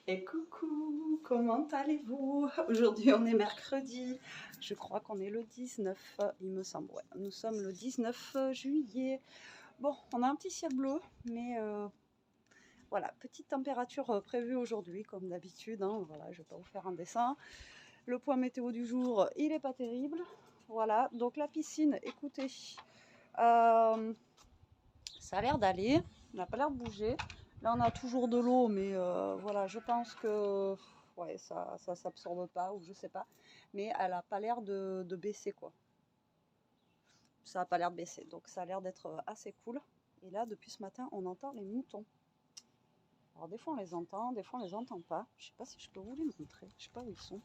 Et coucou, comment allez-vous? Aujourd'hui on est mercredi, je crois qu'on est le 19, il me semble, ouais, nous sommes le 19 juillet. Bon, on a un petit ciel bleu, mais voilà, petite température prévue aujourd'hui comme d'habitude, hein, voilà, je vais pas vous faire un dessin. Le point météo du jour, il est pas terrible, voilà, donc la piscine, écoutez, ça a l'air d'aller, on n'a pas l'air de bouger. Là, on a toujours de l'eau, mais voilà, je pense que ouais, ça s'absorbe pas, ou je sais pas. Mais elle a pas l'air de baisser, quoi. Ça a pas l'air de baisser, donc ça a l'air d'être assez cool. Et là, depuis ce matin, on entend les moutons. Alors des fois on les entend, des fois on les entend pas. Je sais pas si je peux vous les montrer, je sais pas où ils sont.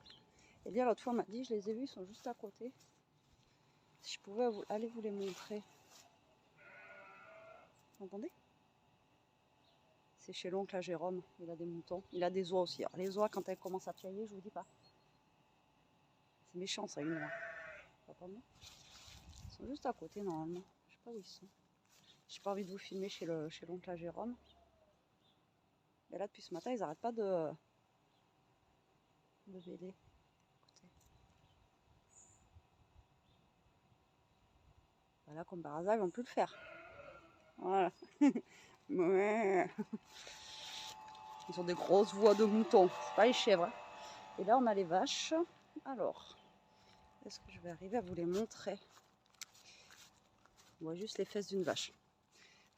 Et bien l'autre fois on m'a dit, je les ai vus, ils sont juste à côté. Si je pouvais aller vous les montrer. Vous entendez? C'est chez l'oncle à Jérôme, il a des moutons. Il a des oies aussi. Alors, les oies, quand elles commencent à piailler, je vous dis pas. C'est méchant ça, une oie. Ils sont juste à côté normalement. Je sais pas où ils sont. J'ai pas envie de vous filmer chez l'oncle à Jérôme. Mais là, depuis ce matin, ils n'arrêtent pas de bêler. Écoutez. Voilà, comme par hasard, ils vont plus le faire. Voilà. Ouais. Ils ont des grosses voix de moutons. C'est pas les chèvres. Hein. Et là, on a les vaches. Alors, est-ce que je vais arriver à vous les montrer? On voit juste les fesses d'une vache.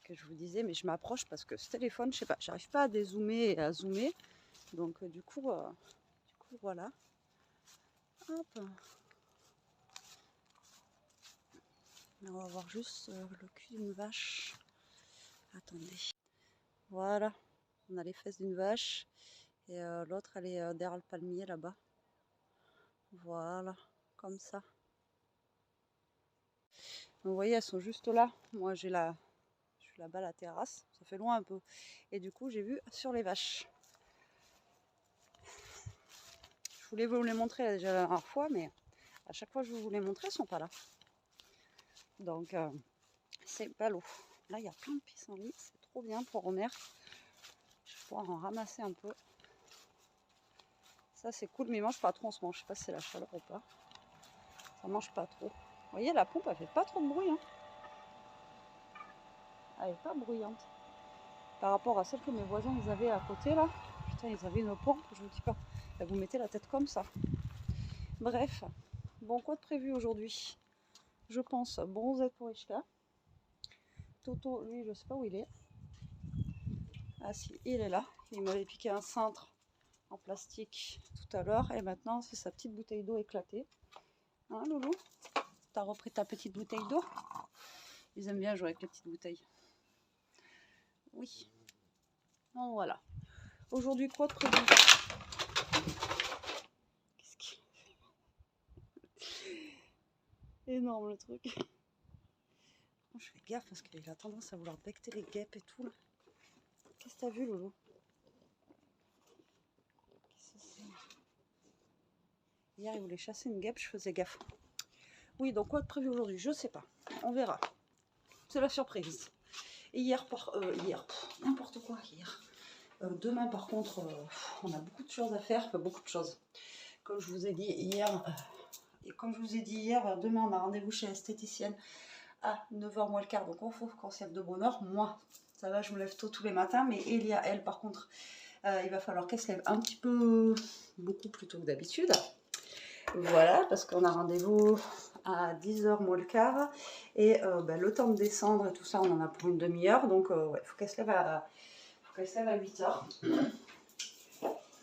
Que je vous disais, mais je m'approche parce que ce téléphone, je sais pas, j'arrive pas à dézoomer et à zoomer. Donc, du coup, voilà. Hop. On va voir juste le cul d'une vache. Attendez. Voilà. On a les fesses d'une vache. Et l'autre, elle est derrière le palmier là-bas. Voilà. Comme ça. Donc, vous voyez, elles sont juste là. Moi, je suis là-bas à la terrasse. Ça fait loin un peu. Et du coup, j'ai vu sur les vaches. Je voulais vous les montrer déjà la dernière fois, mais à chaque fois que je vous les montrer, elles sont pas là. Donc, c'est ballot. Là, il y a plein de pissenlits. C'est trop bien pour Homer. Je vais pouvoir en ramasser un peu. Ça, c'est cool, mais ils mangent pas trop en ce moment. Je sais pas si c'est la chaleur ou pas. Ça mange pas trop. Vous voyez, la pompe, elle fait pas trop de bruit. Hein. Elle est pas bruyante. Par rapport à celle que mes voisins ils avaient à côté, là. Putain, ils avaient une pompe, je vous dis pas. Là, vous mettez la tête comme ça. Bref. Bon, quoi de prévu aujourd'hui? Je pense bronzette pour Ishka. Toto, lui, je sais pas où il est. Ah si, il est là. Il m'avait piqué un cintre en plastique tout à l'heure. Et maintenant, c'est sa petite bouteille d'eau éclatée. Hein, Loulou? T'as repris ta petite bouteille d'eau? Ils aiment bien jouer avec les petites bouteilles. Oui. Bon, voilà. Aujourd'hui, quoi de prévu? Qu'est-ce qu'il est énorme le truc. Je fais gaffe parce qu'il a tendance à vouloir becter les guêpes et tout. Qu'est-ce que t'as vu, Loulou? Hier, il voulait chasser une guêpe, je faisais gaffe. Oui, donc quoi de prévu aujourd'hui? Je sais pas. On verra. C'est la surprise. Et hier, n'importe quoi hier. Demain, par contre, on a beaucoup de choses à faire, pas beaucoup de choses. Comme je vous ai dit hier, demain, on a rendez-vous chez l'esthéticienne à 9h moins le quart. Donc, on faut qu'on se lève de bonne heure. Moi, ça va, je me lève tôt tous les matins. Mais Elia, elle, par contre, il va falloir qu'elle se lève un petit peu, beaucoup plus tôt que d'habitude. Voilà, parce qu'on a rendez-vous à 10h moins le quart. Et le temps de descendre et tout ça, on en a pour une demi-heure. Donc, il faut qu'elle se lève à 8h.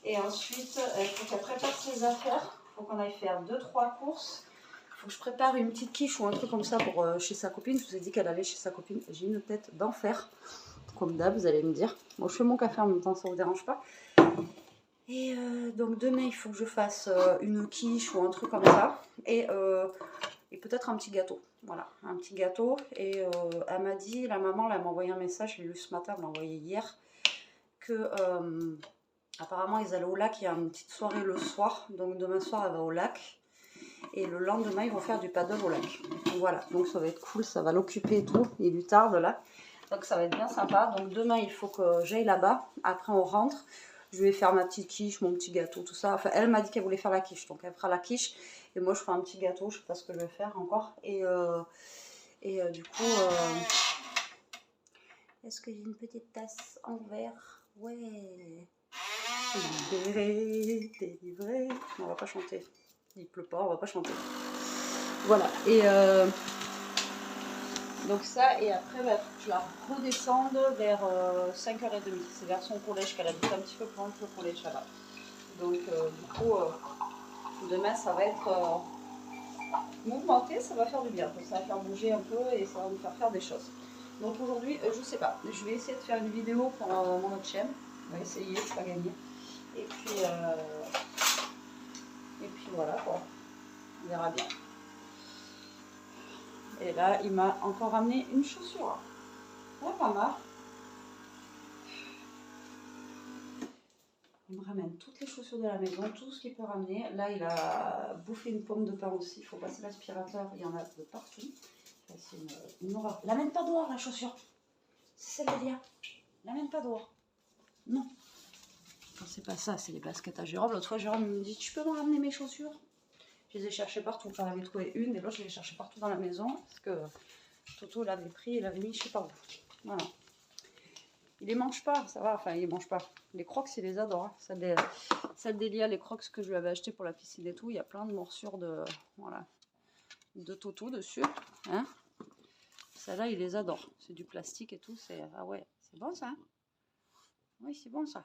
Et ensuite, il faut qu'elle prépare ses affaires. Il faut qu'on aille faire 2-3 courses. Il faut que je prépare une petite quiche ou un truc comme ça pour chez sa copine. Je vous ai dit qu'elle allait chez sa copine. J'ai une tête d'enfer. Comme d'hab, vous allez me dire. Bon, je fais mon café en même temps, ça vous dérange pas. Et donc demain, il faut que je fasse une quiche ou un truc comme ça. Et peut-être un petit gâteau. Voilà, un petit gâteau. Et elle m'a dit, la maman, elle m'a envoyé un message, je l'ai lu ce matin, elle m'a envoyé hier, que apparemment ils allaient au lac, il y a une petite soirée le soir. Donc demain soir, elle va au lac. Et le lendemain, ils vont faire du paddle au lac. Voilà, donc ça va être cool, ça va l'occuper et tout. Il lui tarde là. Donc ça va être bien sympa. Donc demain, il faut que j'aille là-bas. Après, on rentre. Je vais faire ma petite quiche, mon petit gâteau, tout ça. Enfin, elle m'a dit qu'elle voulait faire la quiche, donc elle fera la quiche. Et moi, je ferai un petit gâteau, je sais pas ce que je vais faire encore. Et du coup, est-ce que j'ai une petite tasse en verre? Ouais. Délivré, délivré. On va pas chanter. Il pleut pas, on va pas chanter. Voilà. Et donc ça, et après, bah, faut que je la redescende vers 5h30. C'est vers son collège qu'elle habite un petit peu plus loin que le collège là-bas. Donc du coup, demain, ça va être mouvementé, ça va faire du bien. Ça va faire bouger un peu et ça va nous faire faire des choses. Donc aujourd'hui, je sais pas. Je vais essayer de faire une vidéo pour mon autre chaîne. On va essayer, c'est pas gagné. Et puis voilà quoi. On verra bien. Et là, il m'a encore ramené une chaussure. Ouais, pas mal. Il me ramène toutes les chaussures de la maison, tout ce qu'il peut ramener. Là, il a bouffé une pomme de pain aussi. Il faut passer l'aspirateur. Il y en a de partout. C'est une horreur. L'amène pas dehors, la chaussure. C'est celle d'Elia. L'amène pas dehors. Non. Non, c'est pas ça, c'est les baskets à Jérôme. L'autre fois, Jérôme me dit, tu peux me ramener mes chaussures? Je les ai cherchées partout. J'en avais trouvé une et l'autre, je les ai cherchées partout dans la maison. Parce que Toto l'avait pris et l'avait mis je sais pas où. Voilà. Il les mange pas, ça va, enfin il les mange pas. Les crocs, il les adore. Hein. Celle d'Elia, les crocs que je lui avais acheté pour la piscine et tout, il y a plein de morsures de, voilà, de Toto dessus. Hein. Celle-là, il les adore. C'est du plastique et tout. Ah ouais, c'est bon ça. Hein, oui, c'est bon ça.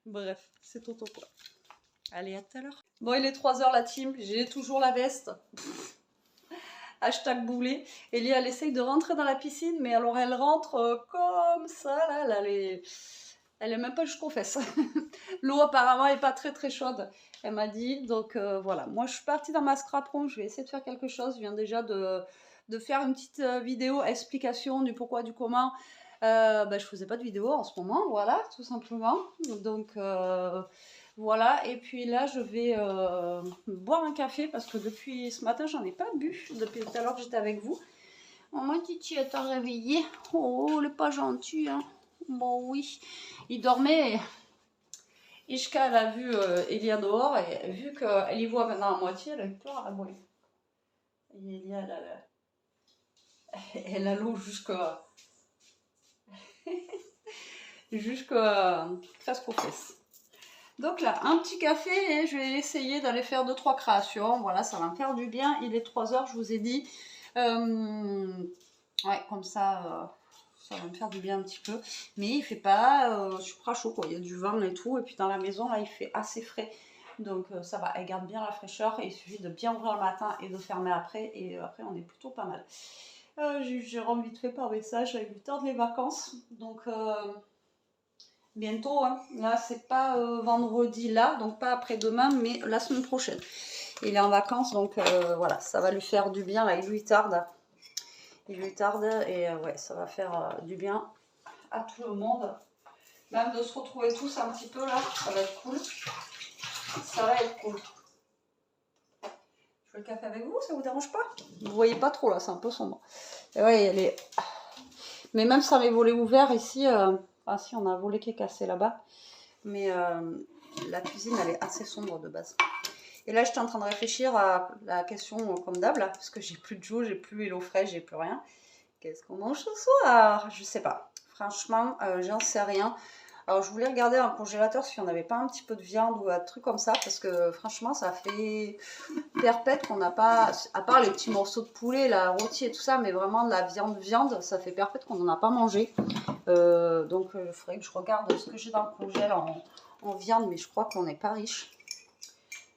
Bref, c'est Toto quoi. Allez, à tout à l'heure. Bon, il est 3h la team, j'ai toujours la veste. Hashtag boulet. Elia, elle essaye de rentrer dans la piscine, mais alors elle rentre comme ça, là, elle est même pas jusqu'aux fesses. L'eau apparemment est pas très très chaude, elle m'a dit. Donc voilà, moi je suis partie dans ma scrap room, je vais essayer de faire quelque chose. Je viens déjà de faire une petite vidéo explication du pourquoi, du comment. Je faisais pas de vidéo en ce moment, voilà, tout simplement. Donc voilà, et puis là je vais boire un café parce que depuis ce matin j'en ai pas bu, depuis tout à l'heure que j'étais avec vous. Maman Titi, elle t'a réveillé. Oh, elle est pas gentille, hein. Bon oui, il dormait. Ishka, elle a vu Elia dehors et vu qu'elle y voit maintenant à moitié, elle a eu peur à la bruit. Et Elia, elle a l'eau jusqu'à presque aux fesses. Donc là, un petit café et je vais essayer d'aller faire 2-3 créations. Voilà, ça va me faire du bien. Il est 3h, je vous ai dit. Ouais, comme ça, ça va me faire du bien un petit peu. Mais il fait pas super chaud, quoi. Il y a du vent et tout. Et puis dans la maison, là, il fait assez frais. Donc ça va, elle garde bien la fraîcheur. Et il suffit de bien ouvrir le matin et de fermer après. Et après, on est plutôt pas mal. J'ai eu Jérôme vite fait par message. J'avais eu tard de les vacances. Donc bientôt, hein. Là c'est pas vendredi là, donc pas après-demain, mais la semaine prochaine. Il est en vacances, donc voilà, ça va lui faire du bien, là il lui tarde. Il lui tarde et ouais, ça va faire du bien à tout le monde. Même de se retrouver tous un petit peu là, ça va être cool. Ça va être cool. Je fais le café avec vous, ça vous dérange pas? Vous voyez pas trop là, c'est un peu sombre. Et ouais, elle est... Mais même sans les volets ouverts ici... Ah si, on a un volet qui est cassé là-bas. Mais la cuisine, elle est assez sombre de base. Et là, j'étais en train de réfléchir à la question comme d'hab, là, parce que j'ai plus de Joe, j'ai plus HelloFresh, j'ai plus rien. Qu'est-ce qu'on mange ce soir? Je sais pas. Franchement, j'en sais rien. Alors, je voulais regarder dans le congélateur s'il n'y en avait pas un petit peu de viande ou un truc comme ça, parce que franchement, ça fait perpète qu'on n'a pas, à part les petits morceaux de poulet, la rôti et tout ça, mais vraiment de la viande, ça fait perpète qu'on n'en a pas mangé. Donc, il faudrait que je regarde ce que j'ai dans le congèle en viande, mais je crois qu'on n'est pas riche.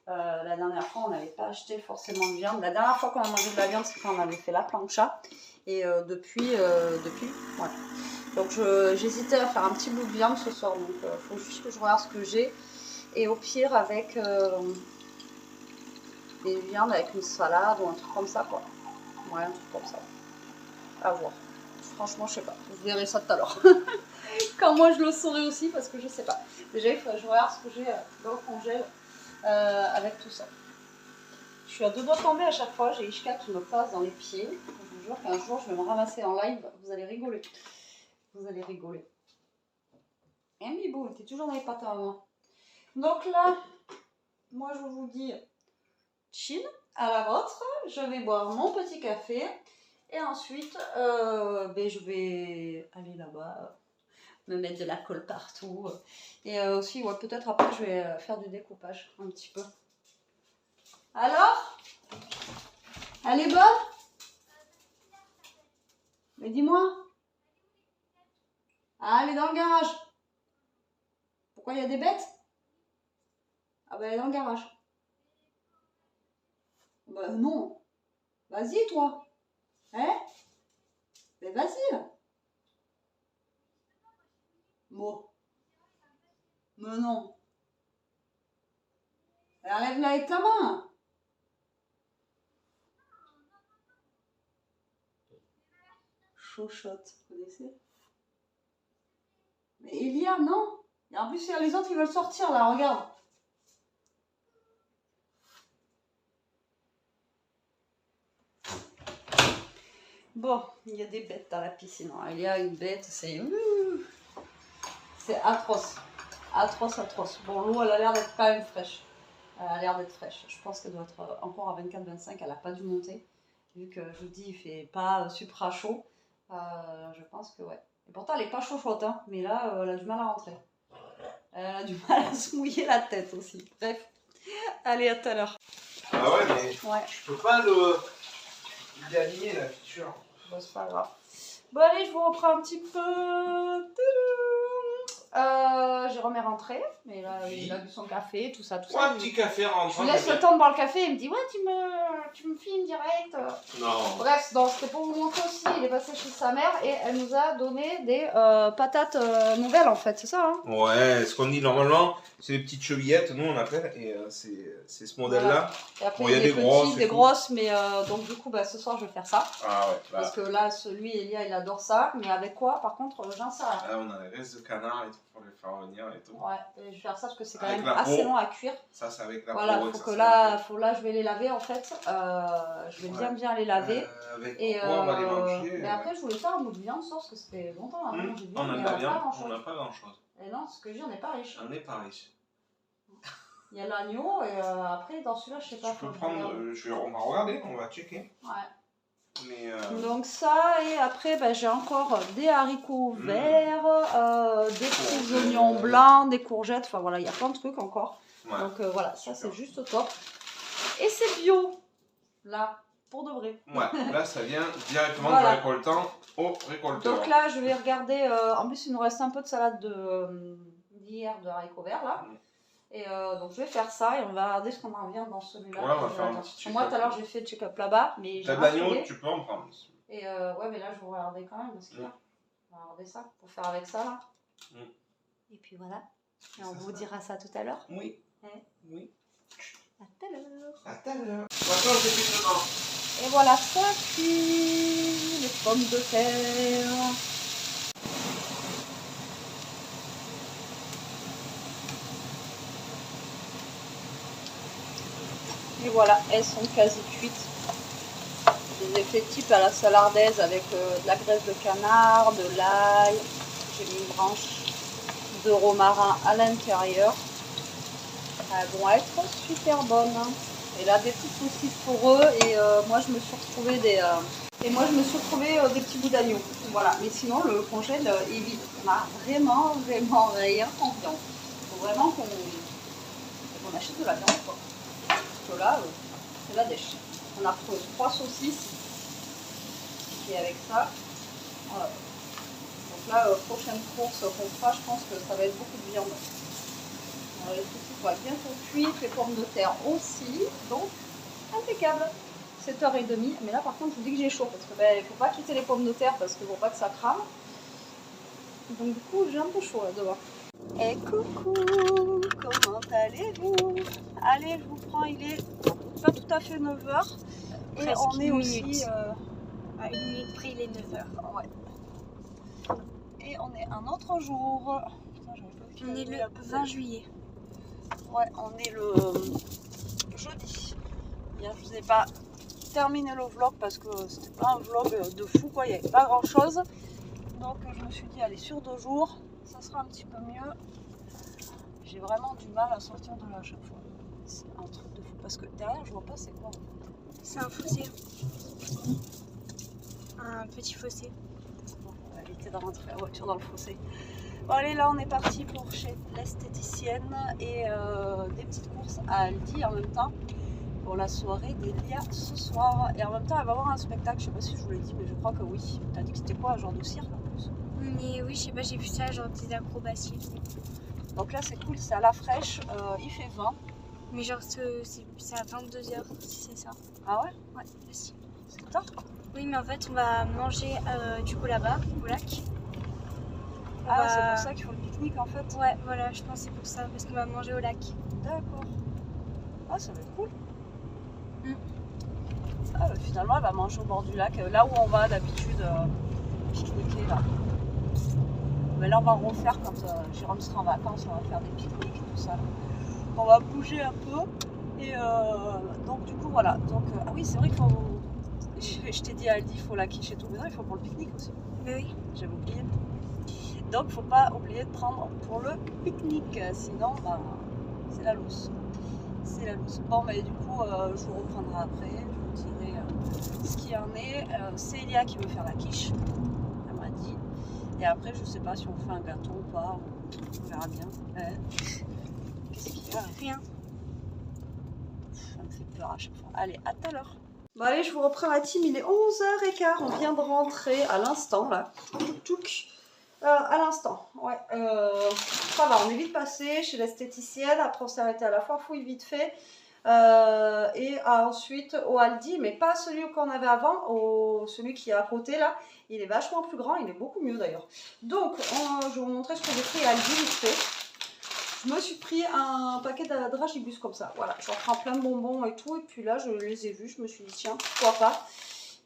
La dernière fois, on n'avait pas acheté forcément de viande. La dernière fois qu'on a mangé de la viande, c'est quand on avait fait la plancha. Et depuis, voilà. Donc j'hésitais à faire un petit bout de viande ce soir. Donc il faut juste que je regarde ce que j'ai. Et au pire, avec des viandes avec une salade ou un truc comme ça, quoi. Ouais, un truc comme ça. À voir. Franchement, je sais pas. Vous verrez ça tout à l'heure. Quand moi, je le saurai aussi, parce que je sais pas. Déjà, il faudrait que je regarde ce que j'ai dans le congèle avec tout ça. Je suis à deux doigts de tomber à chaque fois. J'ai Ishka qui me passe dans les pieds. Je vous jure qu'un jour, je vais me ramasser en live. Vous allez rigoler. Vous allez rigoler. Et Mibou, t'es toujours dans les pattes à maman. Donc là, moi je vous dis chill à la vôtre. Je vais boire mon petit café. Et ensuite, je vais aller là-bas, me mettre de la colle partout. Et aussi, ouais, peut-être après, je vais faire du découpage un petit peu. Alors, elle est bonne? Mais dis-moi. Ah, elle est dans le garage. Pourquoi il y a des bêtes? Ah bah elle est dans le garage. Bah non. Vas-y toi. Hein? Mais vas-y. Bon. Mais non. Enlève-la avec ta main. Chochotte, vous connaissez? Mais Elia, non. Et en plus, les autres, ils veulent sortir là, regarde. Bon, il y a des bêtes dans la piscine. Il y a une bête, c'est atroce. Atroce, atroce. Bon, l'eau, elle a l'air d'être quand même fraîche. Elle a l'air d'être fraîche. Je pense qu'elle doit être encore à 24-25. Elle n'a pas dû monter. Vu que, je vous dis, il fait pas supra chaud. Je pense que ouais. Et pourtant, elle n'est pas chaude, hein. Mais là, elle a du mal à rentrer. Elle a du mal à se mouiller la tête aussi. Bref. Allez, à tout à l'heure. Ah ouais, mais ouais. Je peux pas l'aligner la feature. Bon, c'est pas grave. Bon, allez, je vous reprends un petit peu. Jérôme est rentré, mais là, Oui. il a bu son café, tout ça, tout Ouais, ça. un petit café rentrant. Je lui laisse le temps de boire le café, il me dit, ouais, tu me filmes direct. Non. Bref, c'était pour vous montrer aussi, il est passé chez sa mère et elle nous a donné des patates nouvelles, en fait, c'est ça, hein? Ouais, ce qu'on dit normalement, c'est les petites chevillettes, nous on appelle, et c'est ce modèle-là. Voilà. Et après, Bon, il y a des petites, des tout. grosses, mais donc du coup, ce soir, je vais faire ça. Ah ouais, Parce que là, celui, Elia, il adore ça, mais avec quoi, par contre, j'en sais rien. Là, on a les restes de canard et tout pour les faire venir et tout. Ouais, et je vais faire ça parce que c'est quand Avec même la peau. assez long à cuire. Ça, c'est avec la Voilà, peau. faut que là, je vais les laver en fait. Je vais bien les laver. Avec Et quoi on va les manger? mais après, je voulais faire un bout de viande sauce parce que c'était longtemps avant que j'ai vu. On a mais de la viande, pas grand-chose. on n'a pas grand-chose. Et non, ce que j'ai, on n'est pas riche. On n'est pas riche. Il y a l'agneau et après, dans celui-là, je sais pas. Je peux prendre, on va regarder, on va checker. Ouais. Mais Donc ça, et après, j'ai encore des haricots verts, des petits oignons blancs, des courgettes. Enfin voilà, il y a plein de trucs encore. ouais. Donc voilà, ça c'est juste top. Et c'est bio, là, pour de vrai. Ouais, là ça vient directement Voilà. du récoltant au récolteur. Donc là, je vais regarder. En plus, il nous reste un peu de salade d'hier de haricots verts là. Et donc je vais faire ça et on va regarder ce qu'on en vient dans celui-là. Ouais, on va faire un petit check-up. Moi tout à l'heure j'ai fait le check-up là-bas, mais j'ai T'as de rien l'agneau, trouvé. tu peux en prendre. Et ouais, mais là je vais regarder quand même ce qu'il y a. On va regarder ça pour faire avec ça là. Et puis voilà. Et on vous dira ça tout à l'heure. Oui. Ouais. Oui. À tout à l'heure. À tout à l'heure. Maintenant, j'ai fait dedans. Et voilà, ça cuit les pommes de terre. Et voilà, elles sont quasi cuites. Des effets type à la salardaise avec de la graisse de canard, de l'ail. J'ai mis une branche de romarin à l'intérieur. Elles vont être super bonnes. Hein. Et là, des petites saucisses pour eux. Et moi, je me suis retrouvée des petits bouts d'agneau. Voilà. Mais sinon, le congèle est vide. On n'a vraiment rien en viande. Il faut vraiment qu'on achète de la viande, quoi. Parce que là, c'est la dèche. On a retrouvé 3 saucisses. Et avec ça, voilà. Donc là, prochaine course qu'on fera, je pense que ça va être beaucoup de viande. Alors, les saucisses vont être bientôt cuites, les pommes de terre aussi. Donc, impeccable. 7h30. Mais là, par contre, je vous dis que j'ai chaud parce que il ne faut pas quitter les pommes de terre parce qu'il ne faut pas que ça crame. Donc, du coup, j'ai un peu chaud là devant. Et coucou, comment allez-vous? Allez, je vous prends, il est pas tout à fait 9h. Et presque on est aussi à 1 minute près, il est 9h. Ouais. Et on est un autre jour. Putain, On est le 20 juillet. Ouais, on est le jeudi. Hier, je vous ai pas terminé le vlog parce que c'était pas un vlog de fou, quoi. Il n'y avait pas grand chose. Donc, je me suis dit, allez, sur 2 jours, ça sera un petit peu mieux. J'ai vraiment du mal à sortir de là à chaque fois. C'est un truc de fou. Parce que derrière, je vois pas c'est quoi. C'est un fossé. Un petit fossé. Bon, on va éviter de rentrer la voiture dans le fossé. Bon allez, là on est parti pour chez l'esthéticienne et des petites courses à Aldi en même temps pour la soirée d'Elia ce soir. Et en même temps elle va voir un spectacle, je sais pas si je vous l'ai dit mais je crois que oui. T'as dit que c'était quoi, un genre de cirque en plus? Mais oui, je sais pas, j'ai vu ça, genre des acrobaties. Donc là c'est cool, c'est à la fraîche, il fait 20. Mais genre c'est à 22h si c'est ça. Ah ouais? Ouais, si. C'est tard. Oui, mais en fait on va manger du coup là-bas, au lac. Ah c'est pour ça qu'il faut le pique-nique en fait. Ouais, voilà, je pense que c'est pour ça, parce qu'on va manger au lac. D'accord. Ah ça va être cool. Mm. Ah bah, finalement elle va manger au bord du lac, là où on va d'habitude pique-niquer là. Mais là on va refaire quand Jérôme sera en vacances, on va faire des pique-niques et tout ça. Là. On va bouger un peu. Et donc du coup voilà. Donc ah oui c'est vrai qu'il faut. Je t'ai dit à Aldi, il faut la quiche et tout, mais non il faut pour le pique-nique aussi. Mais oui. J'avais oublié. Donc faut pas oublier de prendre pour le pique-nique, sinon bah, c'est la loose. C'est la loose. Bon mais du coup je vous reprendrai après, je vous dirai ce qu'il y en est. C'est Elia qui veut faire la quiche, elle m'a dit. Et après je sais pas si on fait un gâteau ou pas, on verra bien. Qu'est-ce qu'il y a? Rien. Ça me fait peur à chaque fois. Allez, à tout à l'heure. Bon allez, je vous reprends ma team, il est 11h15, on vient de rentrer à l'instant là. Tchouk. À l'instant, ouais. Ça va, on est vite passé chez l'esthéticienne. Après, on s'est arrêté à la foire fouille vite fait. Et ensuite au Aldi, mais pas celui qu'on avait avant, celui qui est à côté là. Il est vachement plus grand, il est beaucoup mieux d'ailleurs. Donc, je vais vous montrer ce que j'ai pris à Aldi vite fait. Je me suis pris un paquet de dragibus comme ça. Voilà, j'en prends plein de bonbons et tout. Et puis là, je les ai vus, je me suis dit tiens, pourquoi pas.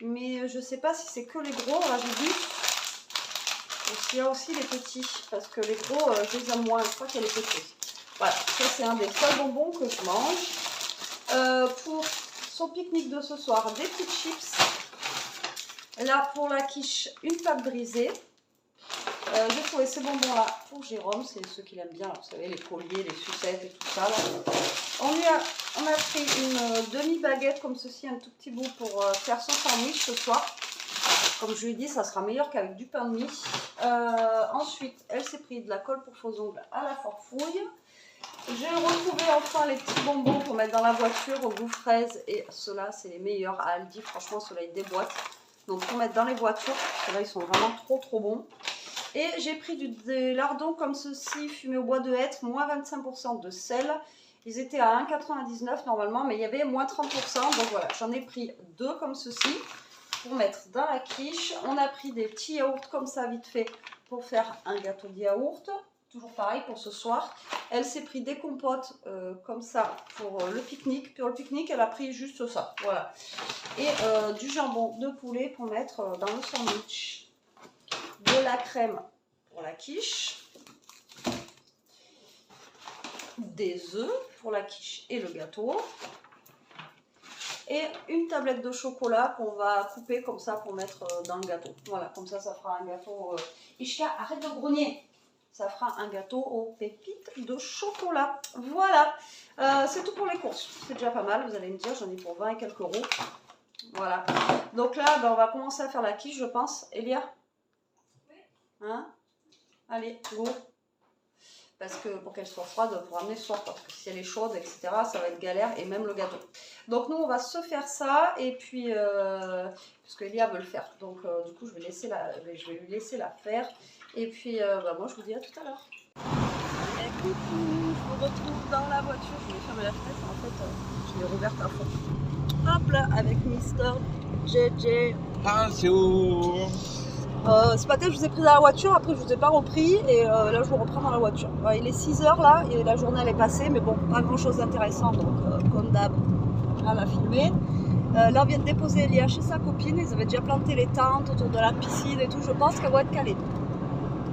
Mais je sais pas si c'est que les gros dragibus. Il y a aussi les petits, parce que les gros, je les aime moins, je crois qu'il y a les petits. Voilà, ça c'est un des seuls bonbons que je mange. Pour son pique-nique de ce soir, des petites chips. Là, pour la quiche, une pâte brisée. J'ai trouvé ces bonbons-là pour Jérôme, c'est ceux qu'il aime bien, là, vous savez, les colliers, les sucettes et tout ça. Là. On a pris une demi-baguette comme ceci, un tout petit bout pour faire son sandwich ce soir. Comme je lui ai dit, ça sera meilleur qu'avec du pain de mie. Ensuite, elle s'est pris de la colle pour faux ongles à la forfouille. J'ai retrouvé enfin les petits bonbons pour mettre dans la voiture au goût fraise. Et ceux-là, c'est les meilleurs à Aldi. Franchement, ceux-là, ils déboîtent. Donc, pour mettre dans les voitures, ceux-là, ils sont vraiment trop bons. Et j'ai pris des lardons comme ceci, fumés au bois de hêtre, moins 25% de sel. Ils étaient à 1,99 normalement, mais il y avait moins 30%. Donc voilà, j'en ai pris deux comme ceci. Pour mettre dans la quiche. On a pris des petits yaourts comme ça vite fait pour faire un gâteau de yaourt. Toujours pareil pour ce soir. Elle s'est pris des compotes comme ça pour le pique-nique. Pour le pique-nique, elle a pris juste ça. Voilà. Et du jambon de poulet pour mettre dans le sandwich. De la crème pour la quiche. Des œufs pour la quiche et le gâteau. Et une tablette de chocolat qu'on va couper comme ça pour mettre dans le gâteau. Voilà, comme ça, ça fera un gâteau... Ishka, arrête de grogner. Ça fera un gâteau aux pépites de chocolat. Voilà, c'est tout pour les courses. C'est déjà pas mal, vous allez me dire, j'en ai pour 20 et quelques euros. Voilà. Donc là, ben, on va commencer à faire la quiche, je pense. Elia? Oui. Hein? Allez, go. Parce que pour qu'elle soit froide, pour ramener ce soir, parce que si elle est chaude, etc., ça va être galère, et même le gâteau. Donc nous, on va se faire ça, et puis, parce que Elia veut le faire, donc du coup, je vais lui laisser la faire, et puis, bah, moi, je vous dis à tout à l'heure. Et coucou, je vous retrouve dans la voiture, je vais fermer la fenêtre, en fait, je l'ai rouverte à fond. Hop là, avec Mister JJ. Bonjour. Ce matin, je vous ai pris dans la voiture, après je vous ai pas repris et là je vous reprends dans la voiture. Il est 6h là et la journée elle est passée, mais bon, pas grand chose d'intéressant donc comme d'hab, à la filmer. Là on vient de déposer Elia chez sa copine, ils avaient déjà planté les tentes autour de la piscine et tout, je pense qu'elles vont être calées.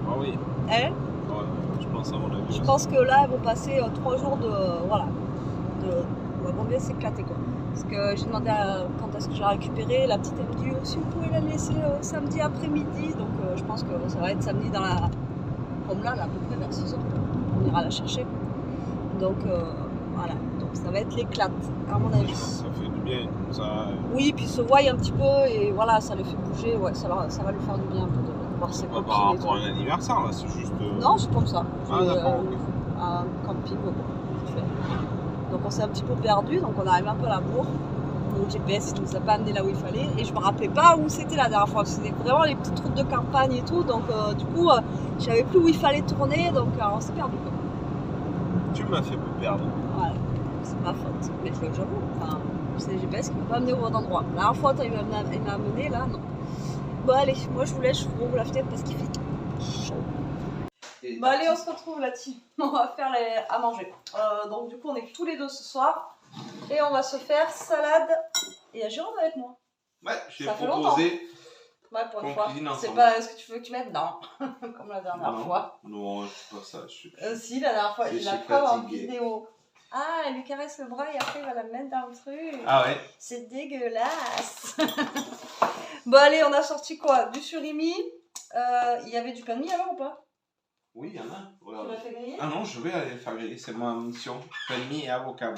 Ah oui. Hein? Ouais, je pense à mon avis. Je pense que là elles vont passer 3 jours de. Voilà. Elles vont bien s'éclater quoi. Parce que j'ai demandé quand est-ce que j'ai récupéré, la petite elle me dit si vous pouvez la laisser samedi après-midi, donc je pense que ça va être samedi dans comme là, à peu près vers 6 heures. On ira la chercher. Donc voilà, donc ça va être l'éclate, à mon avis. Ça fait du bien, ça. Oui, puis se voient un petit peu et voilà, ça les fait bouger, ouais, ça va lui faire du bien un peu de voir ses copines. Par rapport à un anniversaire, là, c'est juste. Non, c'est comme ça. Ah, d'accord, ok. Un camping, quoi. Donc on s'est un petit peu perdu, donc on arrive un peu à la bourre. Mon GPS il nous a pas amené là où il fallait et je me rappelais pas où c'était la dernière fois. C'était vraiment les petites routes de campagne et tout, donc du coup je savais plus où il fallait tourner, donc on s'est perdu. Tu m'as fait me perdre. Voilà, c'est ma faute. Mais j'avoue, enfin, c'est le GPS qui m'a pas amené au bon endroit. La dernière fois il m'a amené là, non. Bon allez, moi je vous laisse, je vous rouvre la fenêtre parce qu'il fait chaud. Bon allez, on se retrouve là-dessus. On va faire à manger. Donc du coup on est tous les deux ce soir. Et on va se faire salade. Et il y a Jérôme avec moi. Ouais, je Ça t'ai fait proposé. Ouais, pour une qu'on fois. cuisine C'est ensemble. pas ce que tu veux que tu mettes? Non. Comme la dernière Non. fois. Non, c'est pas ça. Si, la dernière fois, Je il a suis preuve en fatigué. vidéo. Ah, elle lui caresse le bras et après il va la mettre dans le truc. Ah ouais. C'est dégueulasse. Bon allez, on a sorti quoi? Du surimi. Il y avait du pain de mie alors ou pas? Oui, il y en a. Voilà. Tu l'as fait griller? Ah non, je vais aller le faire griller, c'est ma mission. Pain de mie et avocat.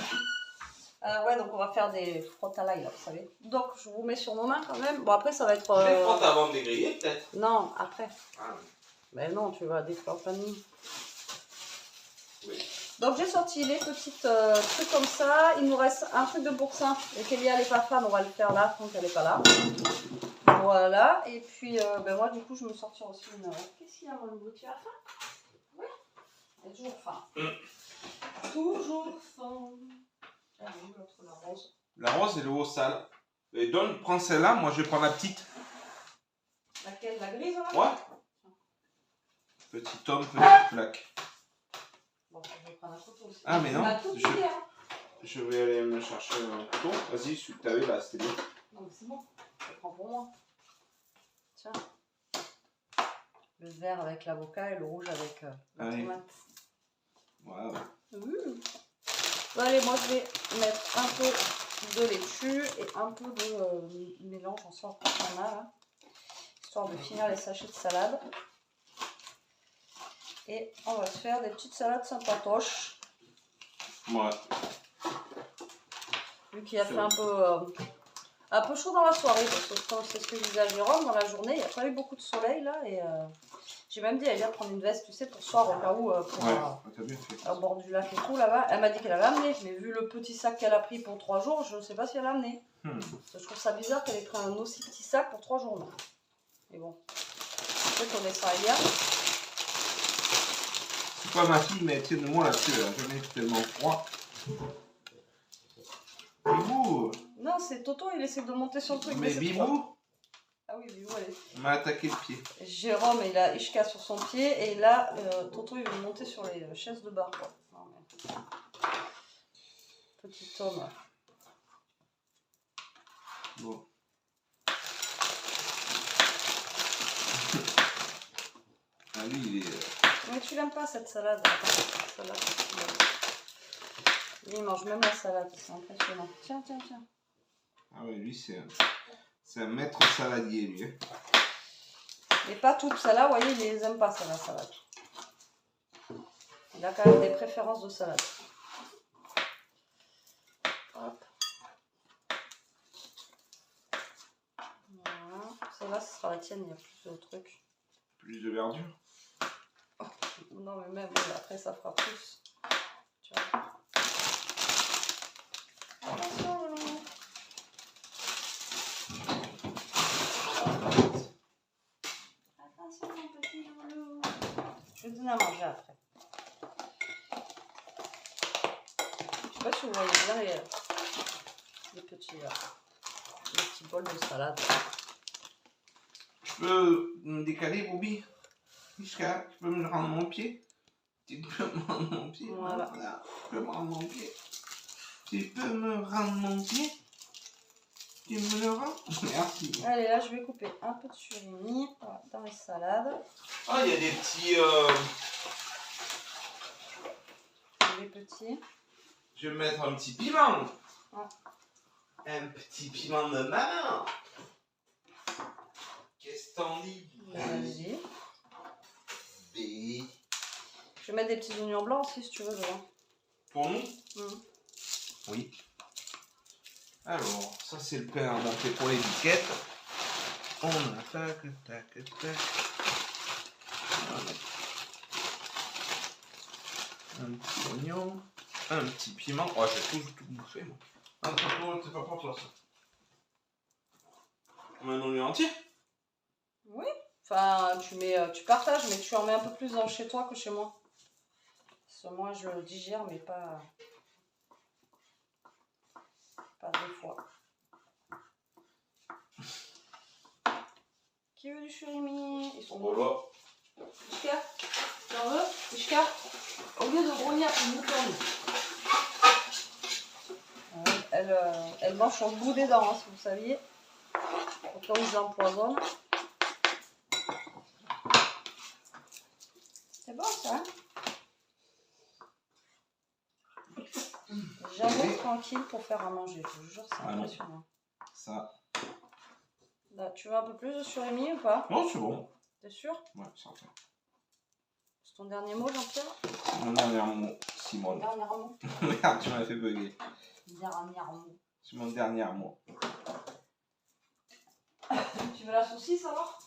Ouais, donc on va faire des frottes à l'ail là, vous savez. Donc je vous mets sur nos mains quand même. Bon, après ça va être. Les frottes avant de les griller, peut-être. Non, après. Ah oui. Mais non, tu vas défaire plein de mie. Oui. Donc j'ai sorti les petites trucs comme ça. Il nous reste un truc de boursin. Et Kélia n'est pas fan, on va le faire là tant qu'elle n'est pas là. Voilà. Et puis ben moi du coup je me sortirai aussi une. Qu'est-ce qu'il y a mon loup? Tu as faim? Oui. Elle a toujours faim. Toujours faim. Ah oui, l'autre la rose. La rose et le haut sale. Et donne, prends celle-là, moi je vais prendre la petite. Laquelle? La grise là? Ouais. Petit homme, petite plaque. Bon, je vais prendre un couteau aussi. Ah, mais non, On a tout plié, hein. Je vais aller me chercher un couteau. Vas-y, celui que t'avais là, c'était bien. Non, mais c'est bon. Je le prends pour moi. Tiens. Le vert avec l'avocat et le rouge avec la tomate. Voilà. Bon, allez, moi je vais mettre un peu de laitue et un peu de mélange en sorte qu'on a là. Histoire de finir les sachets de salade. Et on va se faire des petites salades sympatoches. Ouais. Vu qu'il a fait un peu chaud dans la soirée, parce que c'est ce que je disais à Jérôme, dans la journée, il n'y a pas eu beaucoup de soleil là. Et j'ai même dit à Elia de prendre une veste, tu sais, pour ce soir au cas où, t'as bien fait. au bord du lac et tout là-bas. Elle m'a dit qu'elle avait amené, mais vu le petit sac qu'elle a pris pour 3 jours, je ne sais pas si elle a amené. Parce que je trouve ça bizarre qu'elle ait pris un aussi petit sac pour 3 jours. Non. Mais bon, peut-être qu'on est sans Elia. C'est pas ma fille, mais tiens de moi là-dessus, elle a jamais eu tellement froid. Bibou! Non, c'est Toto, il essaie de monter sur le truc. Mais c'est Bibou? Ah oui, Bibou, allez. On m'a attaqué le pied. Jérôme, il a Ishka sur son pied et là, Toto, il veut monter sur les chaises de bar. Quoi. Non, mais... Petit homme. Bon. Ah, lui, il est. Mais tu l'aimes pas cette salade. Attends, salade. Lui, il mange même la salade, c'est impressionnant. Tiens, tiens, tiens. Ah ouais, lui, c'est un maître saladier, lui. Hein. Mais pas toutes celles-là, vous voyez, il les aime pas, ça, la salade. Il a quand même des préférences de salade. Hop. Voilà. Celle-là, ce sera la tienne, il y a plus de trucs. Plus de verdure. Oh, non, mais même, après, ça fera plus. Tu vois. Attention, loulou. Attention, mon petit loulou. Je vais te donner à manger après. Je sais pas si vous voyez bien les petits bols de salade. Je peux me décaler, Bobby? Mishka, tu peux me rendre mon pied? Tu peux me rendre mon pied? Voilà. Tu peux me rendre mon pied? Tu peux me rendre mon pied? Tu me le rends? Merci. Allez, là, je vais couper un peu de surimi dans les salades. Ah, il y a des petits... Les petits. Je vais mettre un petit piment. Ouais. Un petit piment de maman. Qu'est-ce que t'en dis? Vas-y. Je vais mettre des petits oignons blancs aussi si tu veux dedans. Pour nous? Oui. Alors, ça c'est le pain à monter pour les biquettes. On a tac, tac, tac. Un petit oignon, un petit piment. Oh, j'ai tout bouffé moi. Ah, c'est pas pour toi ça. On met un oignon entier? Oui. Enfin, tu partages, mais tu en mets un peu plus dans chez toi que chez moi. Parce que moi, je le digère, mais pas deux fois. Qui veut du surimi? Ils sont bons. Voilà. Ishka, tu en veux? Ishka, au lieu de grogner à ton mouton. Elle mange sur le bout des dents, hein, si vous saviez. Autant ils empoisonnent. C'est bon ça, hein? Jamais tranquille pour faire à manger, je vous jure, c'est impressionnant. Ça. Là, tu veux un peu plus de surimi ou pas? Non, c'est bon. T'es sûr? Ouais, c'est ok. C'est ton dernier mot, Jean-Pierre? Mon dernier mot, Simone. Dernier mot. Regarde, tu m'as fait bugger. Dernier mot. C'est mon dernier mot. Tu veux la saucisse alors?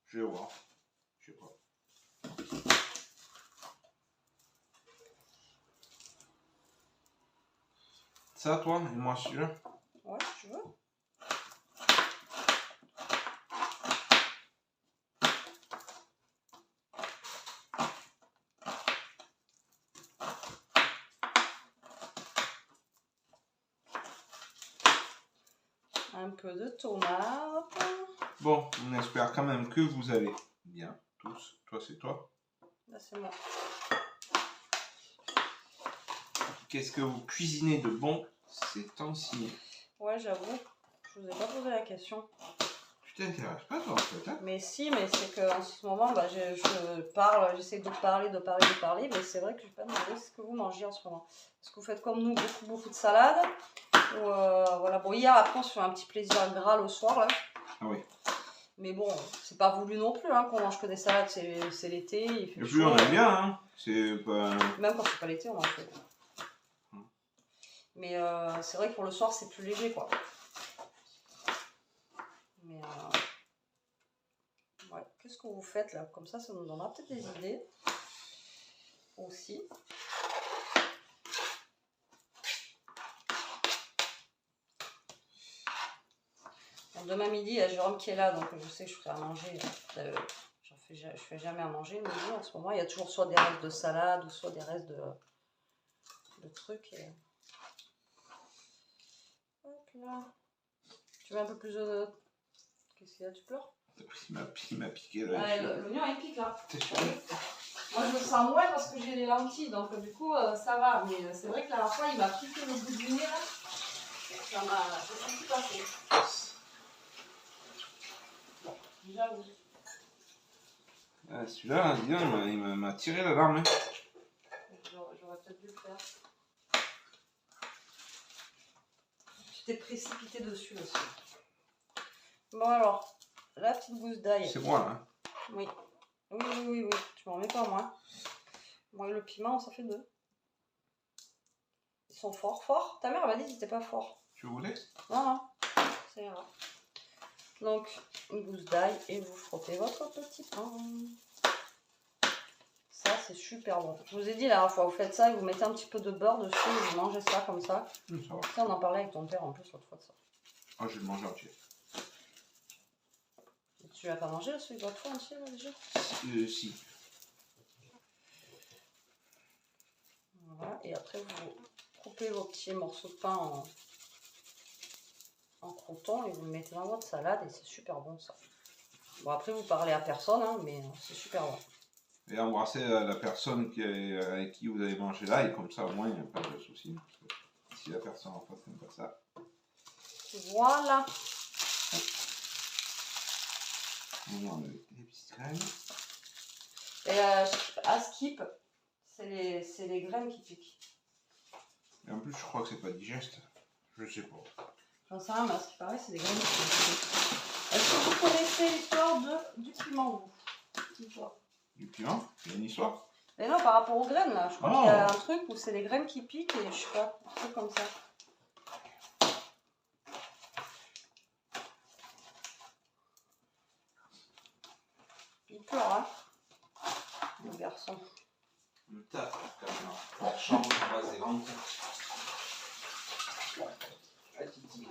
Je vais voir. Je sais pas. Ça, toi, et moi celui-là. Ouais, si tu veux. Un peu de tomate. Bon, on espère quand même que vous allez bien, tous. Toi, c'est toi. Là, c'est moi. Qu'est-ce que vous cuisinez de bon ces temps-ci? Ouais, j'avoue. Je vous ai pas posé la question. Tu t'intéresses pas, toi, peut-être? Mais si, mais c'est qu'en ce moment, bah, je parle, j'essaie de parler, mais c'est vrai que je vais pas demander ce que vous mangez en ce moment. Est-ce que vous faites comme nous, beaucoup de salade? Ou voilà. Bon, hier, après, on se fait un petit plaisir gras le soir, là. Ah oui. Mais bon, c'est pas voulu non plus, hein, qu'on mange que des salades, c'est l'été, il fait Et puis chaud. on aime bien, hein. C'est pas... Même quand c'est pas l'été, on en fait. Mais c'est vrai que pour le soir, c'est plus léger, quoi. Mais ouais, qu'est-ce que vous faites là? Comme ça nous donnera peut-être des idées aussi. Donc, demain midi, il y a Jérôme qui est là, donc je sais que je ferai à manger. Je fais jamais à manger le midi en ce moment. Il y a toujours soit des restes de salade ou soit des restes de trucs. Et... Hop là. Tu veux un peu plus de... Qu'est-ce qu'il y a? Tu pleures? Il m'a piqué là. Ouais, l'oignon il pique là. T'es sûr? Moi je le sens moins parce que j'ai les lentilles, donc du coup ça va. Mais c'est vrai que la dernière fois il m'a piqué le bout du nez là. Ça m'a senti passer. Bon, déjà vous. Ah, celui-là, il m'a tiré la larme. Hein. J'aurais peut-être dû le faire. Tu t'es précipité dessus aussi. Bon alors, la petite gousse d'ail. C'est moi là. Oui. Oui. Tu m'en mets pas moi. Moi le piment, ça fait 2. Ils sont forts. Ta mère m'a dit qu'ils n'étaient pas forts. Tu voulais? Non, ça ira. Donc, une gousse d'ail et vous frottez votre petit pain. Ça, c'est super bon. Je vous ai dit la dernière fois, vous faites ça et vous mettez un petit peu de beurre dessus et vous mangez ça comme ça. Ça va. Ça, on en parlait avec ton père en plus l'autre fois de ça. Ah, je vais le manger entier. Tu l'as pas mangé celui de l'autre fois entier là, déjà? Si. Voilà, et après vous coupez vos petits morceaux de pain en croûtons et vous le mettez dans votre salade et c'est super bon ça. Bon après vous parlez à personne hein, mais c'est super bon. Et embrassez la personne avec qui vous avez mangé là et comme ça au moins il n'y a pas de souci. Si la personne en face n'aime pas ça. Voilà. On met des petites graines. Et à skip, c'est les graines qui piquent. Et en plus je crois que c'est pas digeste. Je sais pas. J'en sais rien mais à ce qui paraît c'est des graines qui piquent. Est-ce que vous connaissez l'histoire du piment vous? Du piment, il y a une histoire. Et non, par rapport aux graines, là, je crois qu'il y a un truc où c'est les graines qui piquent et je sais pas, un truc comme ça. Il pleure, hein, le garçon. Le tape, quand même. La chambre, c'est grande. Ah, Titi,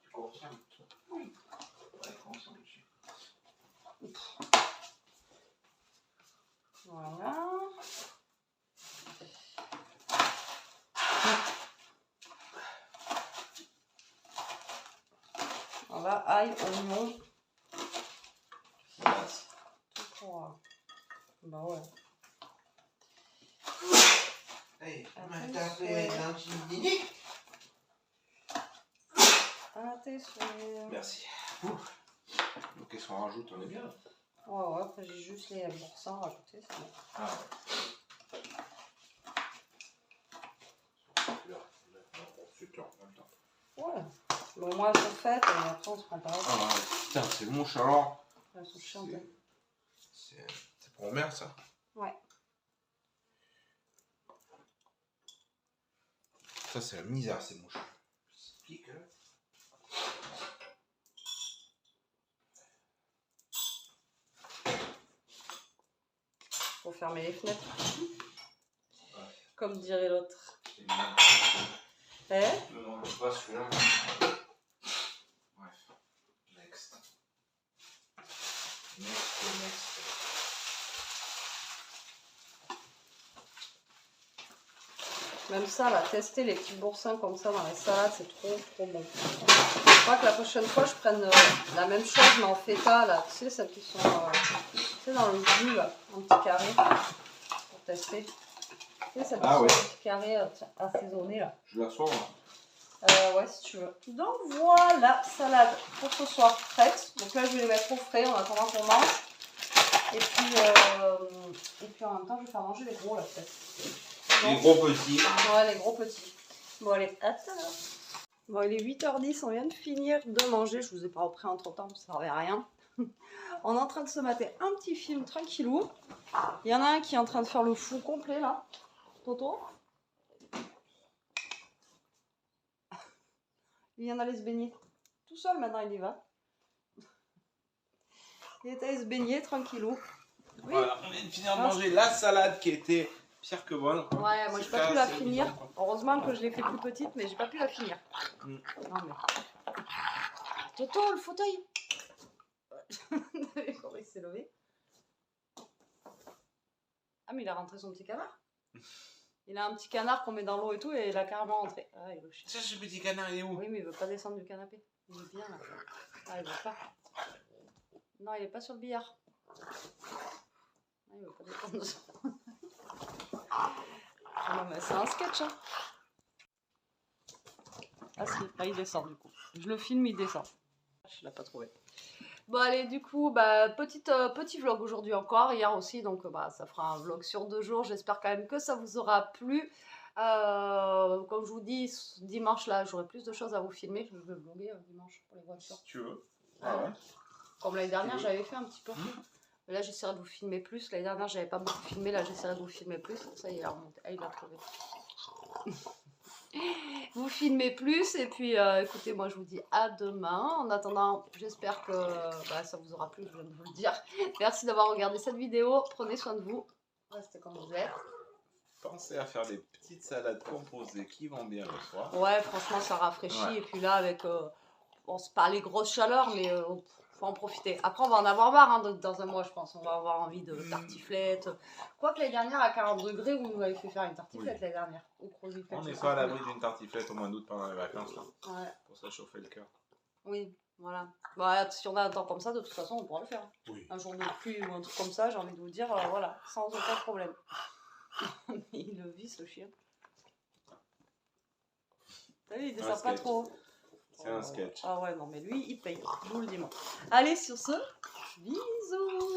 tu confirmes? Oui. Ouais, confirme. Voilà. Voilà, ail, oignon. Tout pour... Bah ouais. Hey, on m'a tapé dans une dîner. Ah, t'es sûr. Merci. Ouf. Donc, qu'est-ce qu'on rajoute? On est bien. Ouais, après j'ai juste les boursins rajoutés, c'est bon. Ah ouais. Ouais. Bon, moi, elles sont faites et après on se prend pas. Ah ouais, putain, c'est mouche alors. Elles sont chiantes. C'est pour ma mère ça? Ouais. Ça, c'est la misère, ces mouches. Ça pique, hein. Faut fermer les fenêtres. Ouais. Comme dirait l'autre. Eh? Ne mange pas celui-là. Bref. Next. Next. Même ça, là, tester les petits boursins comme ça dans les salades, c'est trop bon. Je crois que la prochaine fois, je prenne la même chose, mais en feta, là. Tu sais, celles qui sont tu sais, dans le jus, là, en petit carré, pour tester. Tu sais, celles qui sont en petit carré assaisonnées, là. Je la sors, Ouais, si tu veux. Donc voilà, salade pour ce soir prête. Donc là, je vais les mettre au frais en attendant qu'on mange. Et puis en même temps, je vais faire manger les gros, là, peut-être. Les gros petits. Ouais, les gros petits. Bon, allez, à tout à l'heure. Bon, il est 8h10, on vient de finir de manger. Je vous ai pas repris entre temps, ça servait à rien. On est en train de se mater un petit film tranquillou. Il y en a un qui est en train de faire le fou complet, là. Toto. Il vient d'aller se baigner. Tout seul, maintenant, il y va. Il est allé se baigner, tranquillou. Oui. Voilà, on vient de finir de manger la salade qui était pire que bonne. Ouais, moi j'ai pas pu la finir. Heureusement que je l'ai fait plus petite, mais j'ai pas pu la finir. Non mais. Toto, le fauteuil. Comment il s'est levé? Ah, mais il a rentré son petit canard. Il a un petit canard qu'on met dans l'eau et tout, et il a carrément rentré. Ah, il veut chier. Ça, ce petit canard, il est où? Oui, mais il veut pas descendre du canapé. Il est bien là. Ah, il veut pas. Non, il est pas sur le billard. Ah, il veut pas descendre. Ah non, mais c'est un sketch, hein. Ah si, là il descend du coup. Je le filme, il descend. Je l'ai pas trouvé. Bon allez, du coup, bah, petit vlog aujourd'hui encore, hier aussi, donc bah, ça fera un vlog sur 2 jours. J'espère quand même que ça vous aura plu. Comme je vous dis, dimanche là, j'aurai plus de choses à vous filmer. Je vais vlogger dimanche pour les voitures. Si tu veux. Ah ouais. Comme l'année dernière, j'avais fait un petit peu. Mais là, j'essaierai de vous filmer plus. L'année dernière, j'avais pas beaucoup filmé. Là, j'essaierai de vous filmer plus. Ça, il a remonté. Ah, il l'a trouvé. Vous filmez plus. Et puis, écoutez, moi, je vous dis à demain. En attendant, j'espère que bah, ça vous aura plu. Je viens de vous le dire. Merci d'avoir regardé cette vidéo. Prenez soin de vous. Restez comme vous êtes. Pensez à faire des petites salades composées qui vont bien le soir. Ouais, franchement, ça rafraîchit. Ouais. Et puis là, avec... bon, c'est pas les grosses chaleurs, mais... faut en profiter. Après, on va en avoir marre hein, dans un mois, je pense. On va avoir envie de tartiflette. Quoique l'année dernière, à 40 degrés, vous nous avez fait faire une tartiflette l'année dernière. On n'est pas à l'abri d'une tartiflette au mois d'août pendant les vacances. Là, ouais. Pour se chauffer le cœur. Oui, voilà. Bah, si on a un temps comme ça, de toute façon, on pourra le faire. Oui. Un jour de pluie ou un truc comme ça, j'ai envie de vous dire, voilà, sans aucun problème. Il le vit, ce chien. T'as vu, il descend pas trop. C'est un sketch. Ah ouais, non, mais lui, il paye. Je vous le dis, moi. Allez, sur ce, bisous.